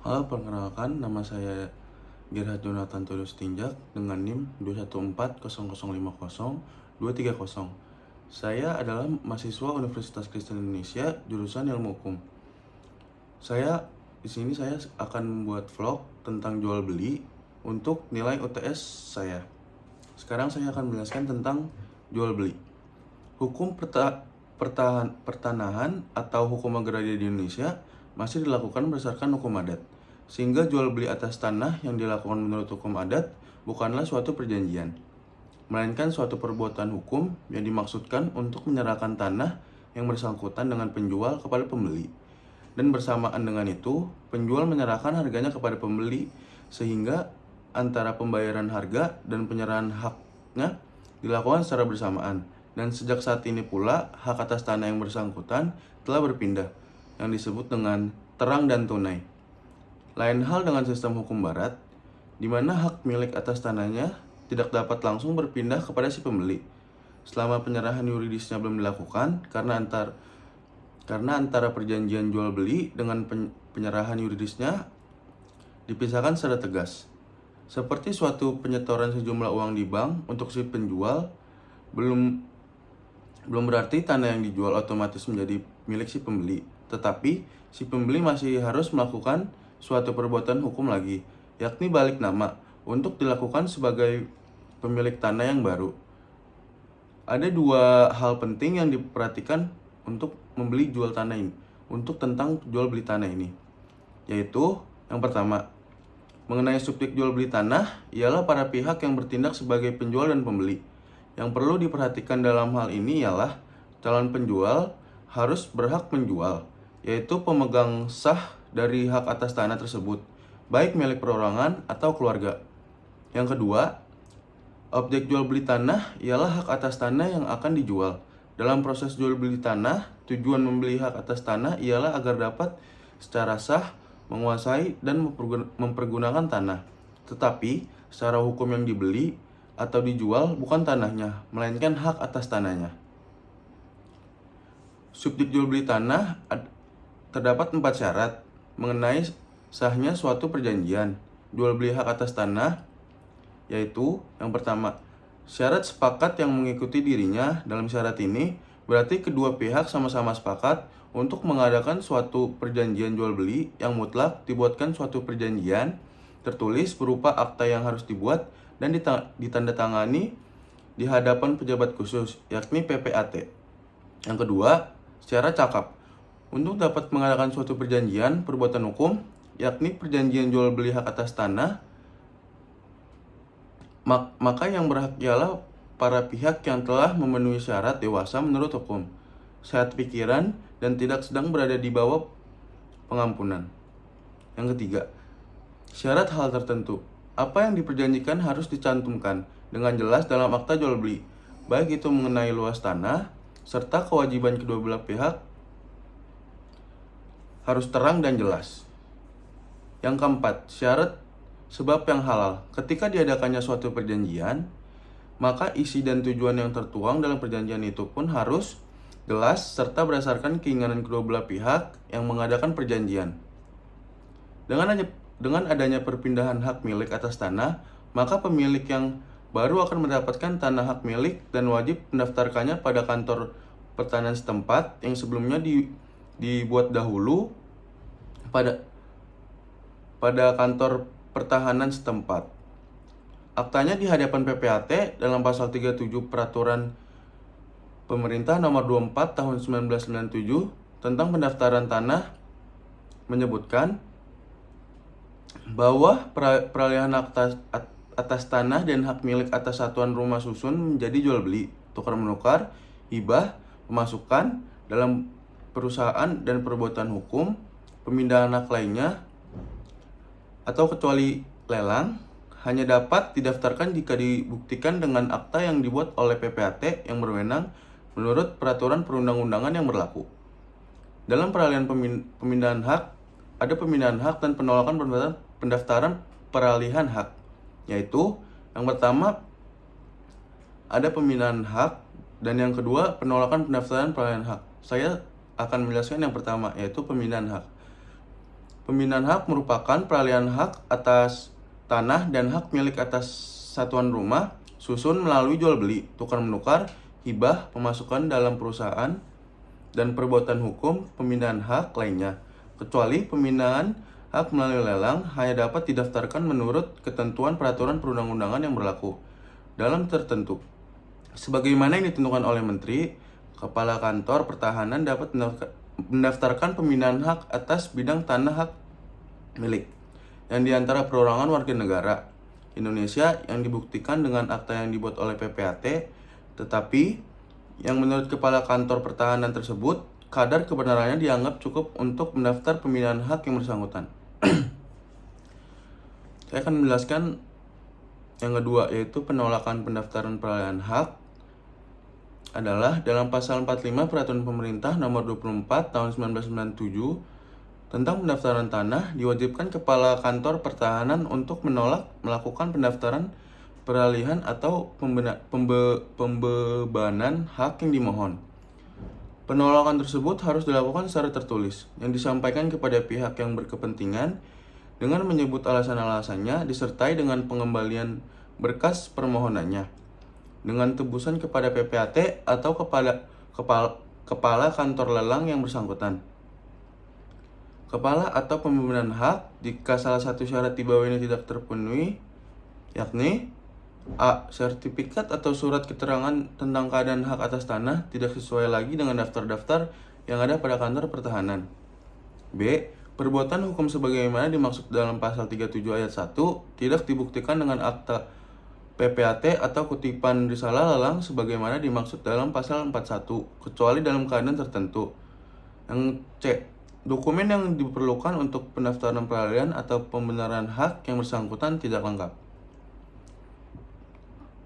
Halo, perkenalkan nama saya Gerhard Jonathan Tulus Tinjak dengan NIM 2140050 Saya adalah mahasiswa Universitas Kristen Indonesia jurusan Ilmu Hukum. Di sini saya akan membuat vlog tentang jual beli untuk nilai UTS saya. Sekarang saya akan menjelaskan tentang jual beli. Hukum pertanahan atau hukum agraria di Indonesia masih dilakukan berdasarkan hukum adat, sehingga jual beli atas tanah yang dilakukan menurut hukum adat bukanlah suatu perjanjian, melainkan suatu perbuatan hukum yang dimaksudkan untuk menyerahkan tanah yang bersangkutan dengan penjual kepada pembeli. Dan bersamaan dengan itu, penjual menyerahkan harganya kepada pembeli, sehingga antara pembayaran harga dan penyerahan haknya dilakukan secara bersamaan. Dan sejak saat ini pula, hak atas tanah yang bersangkutan telah berpindah, yang disebut dengan terang dan tunai. Lain hal dengan sistem hukum barat, di mana hak milik atas tanahnya tidak dapat langsung berpindah kepada si pembeli selama penyerahan yuridisnya belum dilakukan, karena antara perjanjian jual beli dengan penyerahan yuridisnya dipisahkan secara tegas. Seperti suatu penyetoran sejumlah uang di bank untuk si penjual, belum berarti tanah yang dijual otomatis menjadi milik si pembeli, tetapi si pembeli masih harus melakukan suatu perbuatan hukum lagi, yakni balik nama, untuk dilakukan sebagai pemilik tanah yang baru. Ada dua hal penting yang diperhatikan untuk membeli jual tanah ini, untuk tentang jual beli tanah ini, yaitu yang pertama, mengenai subjek jual beli tanah ialah para pihak yang bertindak sebagai penjual dan pembeli. Yang perlu diperhatikan dalam hal ini ialah calon penjual harus berhak menjual, yaitu pemegang sah dari hak atas tanah tersebut, baik milik perorangan atau keluarga. Yang kedua, objek jual beli tanah ialah hak atas tanah yang akan dijual. Dalam proses jual beli tanah, tujuan membeli hak atas tanah ialah agar dapat secara sah menguasai dan mempergunakan tanah. Tetapi, secara hukum yang dibeli atau dijual bukan tanahnya, melainkan hak atas tanahnya. Subjek jual beli tanah terdapat 4 syarat mengenai sahnya suatu perjanjian jual beli hak atas tanah, yaitu yang pertama, syarat sepakat yang mengikuti dirinya. Dalam syarat ini berarti kedua pihak sama-sama sepakat untuk mengadakan suatu perjanjian jual beli yang mutlak, dibuatkan suatu perjanjian tertulis berupa akta yang harus dibuat dan ditandatangani di hadapan pejabat khusus, yakni PPAT. Yang kedua, secara cakap. Untuk dapat mengadakan suatu perjanjian perbuatan hukum, yakni perjanjian jual beli hak atas tanah, maka yang berhak ialah para pihak yang telah memenuhi syarat dewasa menurut hukum, sehat pikiran, dan tidak sedang berada di bawah pengampunan. Yang ketiga, syarat hal tertentu. Apa yang diperjanjikan harus dicantumkan dengan jelas dalam akta jual beli, baik itu mengenai luas tanah, serta kewajiban kedua belah pihak harus terang dan jelas. Yang keempat, syarat sebab yang halal. Ketika diadakannya suatu perjanjian, maka isi dan tujuan yang tertuang dalam perjanjian itu pun harus jelas serta berdasarkan keinginan kedua belah pihak yang mengadakan perjanjian. Dengan adanya perpindahan hak milik atas tanah, maka pemilik yang baru akan mendapatkan tanah hak milik dan wajib mendaftarkannya pada kantor pertanahan setempat yang sebelumnya dibuat dahulu pada kantor pertahanan setempat. Aktanya di hadapan PPAT dalam pasal 37 Peraturan Pemerintah Nomor 24 Tahun 1997 tentang pendaftaran tanah menyebutkan bahwa peralihan atas tanah dan hak milik atas satuan rumah susun menjadi jual beli, tukar menukar, hibah, pemasukan dalam perusahaan dan perbuatan hukum, pemindahan hak lainnya, atau kecuali lelang, hanya dapat didaftarkan jika dibuktikan dengan akta yang dibuat oleh PPAT yang berwenang menurut peraturan perundang-undangan yang berlaku. Dalam peralihan pemindahan hak, ada pemindahan hak dan penolakan pendaftaran peralihan hak, yaitu yang pertama ada pemindahan hak dan yang kedua penolakan pendaftaran peralihan hak. Saya akan menjelaskan yang pertama, yaitu pemindahan hak. Pembinaan hak merupakan peralihan hak atas tanah dan hak milik atas satuan rumah susun melalui jual beli, tukar menukar, hibah, pemasukan dalam perusahaan, dan perbuatan hukum pembinaan hak lainnya, kecuali pembinaan hak melalui lelang hanya dapat didaftarkan menurut ketentuan peraturan perundang-undangan yang berlaku dalam tertentu. Sebagaimana yang ditentukan oleh Menteri, Kepala Kantor Pertahanan dapat mendaftarkan pembinaan hak atas bidang tanah hak milik yang diantara perorangan warga negara Indonesia yang dibuktikan dengan akta yang dibuat oleh PPAT, tetapi yang menurut Kepala Kantor Pertahanan tersebut, kadar kebenarannya dianggap cukup untuk mendaftar pembinaan hak yang bersangkutan. Saya akan menjelaskan yang kedua, yaitu penolakan pendaftaran peralihan hak adalah dalam pasal 45 Peraturan Pemerintah Nomor 24 Tahun 1997 tentang pendaftaran tanah, diwajibkan Kepala Kantor Pertahanan untuk menolak melakukan pendaftaran peralihan atau pembebanan hak yang dimohon. Penolakan tersebut harus dilakukan secara tertulis, yang disampaikan kepada pihak yang berkepentingan dengan menyebut alasan-alasannya disertai dengan pengembalian berkas permohonannya dengan tebusan kepada PPAT atau kepala kantor lelang yang bersangkutan. Kepala atau pembebanan hak jika salah satu syarat di bawah ini tidak terpenuhi, yakni A. Sertifikat atau surat keterangan tentang keadaan hak atas tanah tidak sesuai lagi dengan daftar-daftar yang ada pada kantor pertahanan. B. Perbuatan hukum sebagaimana dimaksud dalam pasal 37 ayat 1 tidak dibuktikan dengan akta PPAT atau kutipan risalah lelang sebagaimana dimaksud dalam pasal 41, kecuali dalam keadaan tertentu. Yang C. Dokumen yang diperlukan untuk pendaftaran peralihan atau pembenaran hak yang bersangkutan tidak lengkap.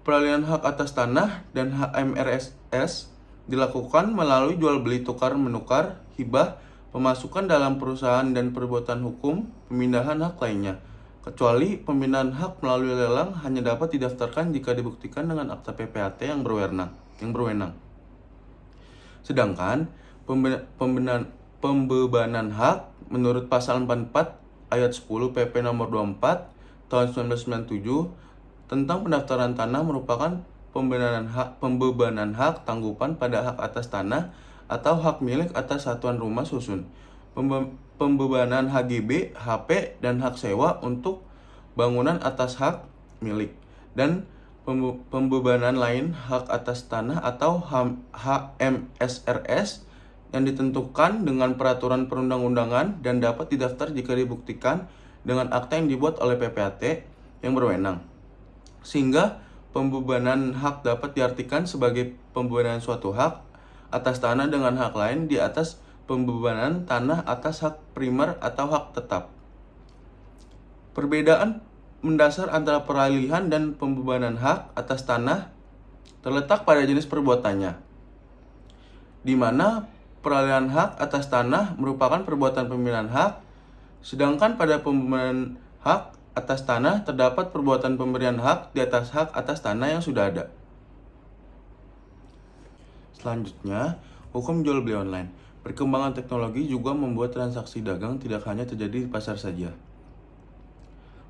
Peralihan hak atas tanah dan hak MRSS dilakukan melalui jual beli tukar menukar, hibah, pemasukan dalam perusahaan dan perbuatan hukum pemindahan hak lainnya, kecuali pembinaan hak melalui lelang hanya dapat didaftarkan jika dibuktikan dengan akta PPAT yang berwenang. Sedangkan pembebanan hak menurut pasal 44 ayat 10 PP nomor 24 tahun 1997 tentang pendaftaran tanah merupakan pembebanan hak tanggupan pada hak atas tanah atau hak milik atas satuan rumah susun, pembebanan HGB, HP, dan hak sewa untuk bangunan atas hak milik, dan pembebanan lain hak atas tanah atau HMSRS yang ditentukan dengan peraturan perundang-undangan dan dapat didaftar jika dibuktikan dengan akta yang dibuat oleh PPAT yang berwenang. Sehingga pembebanan hak dapat diartikan sebagai pembebanan suatu hak atas tanah dengan hak lain di atas pembebanan tanah atas hak primer atau hak tetap. Perbedaan mendasar antara peralihan dan pembebanan hak atas tanah terletak pada jenis perbuatannya, di mana peralihan hak atas tanah merupakan perbuatan pembinaan hak, sedangkan pada pembebanan hak atas tanah terdapat perbuatan pemberian hak di atas hak atas tanah yang sudah ada. Selanjutnya, hukum jual beli online. Perkembangan teknologi juga membuat transaksi dagang tidak hanya terjadi di pasar saja.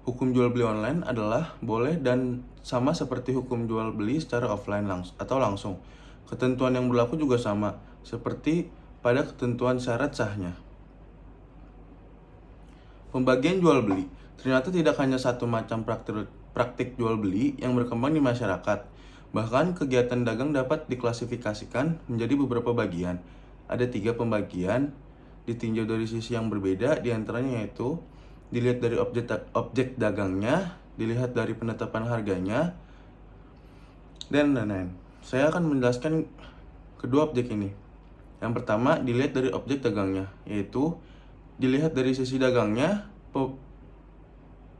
Hukum jual beli online adalah boleh dan sama seperti hukum jual beli secara offline atau langsung. Ketentuan yang berlaku juga sama, seperti pada ketentuan syarat sahnya. Pembagian jual beli. Ternyata tidak hanya satu macam praktik jual beli yang berkembang di masyarakat. Bahkan kegiatan dagang dapat diklasifikasikan menjadi beberapa bagian. Ada 3 pembagian ditinjau dari sisi yang berbeda, diantaranya yaitu dilihat dari objek dagangnya, dilihat dari penetapan harganya, dan lain-lain. Saya akan menjelaskan kedua objek ini. Yang pertama, dilihat dari objek dagangnya, yaitu dilihat dari sisi dagangnya.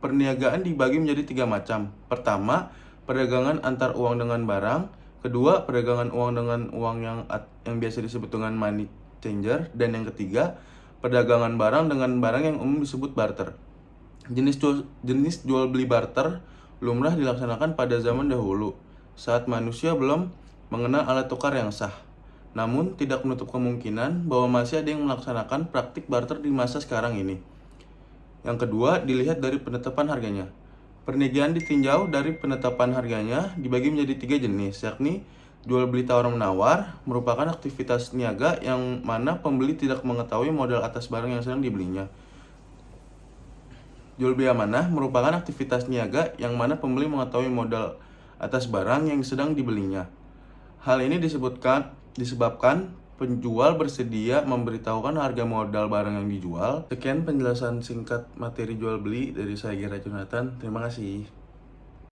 Perniagaan dibagi menjadi 3 macam. Pertama, perdagangan antar uang dengan barang. Kedua, perdagangan uang dengan uang yang biasa disebut dengan money changer. Dan yang ketiga, perdagangan barang dengan barang yang umum disebut barter. Jenis jual beli barter lumrah dilaksanakan pada zaman dahulu, saat manusia belum mengenal alat tukar yang sah. Namun, tidak menutup kemungkinan bahwa masih ada yang melaksanakan praktik barter di masa sekarang ini. Yang kedua, dilihat dari penetapan harganya. Peniadaan ditinjau dari penetapan harganya dibagi menjadi 3 jenis, yakni jual beli tawar-menawar merupakan aktivitas niaga yang mana pembeli tidak mengetahui modal atas barang yang sedang dibelinya. Jual beli amanah merupakan aktivitas niaga yang mana pembeli mengetahui modal atas barang yang sedang dibelinya. Hal ini disebabkan penjual bersedia memberitahukan harga modal barang yang dijual. Sekian penjelasan singkat materi jual beli dari saya, Gira Jonathan. Terima kasih.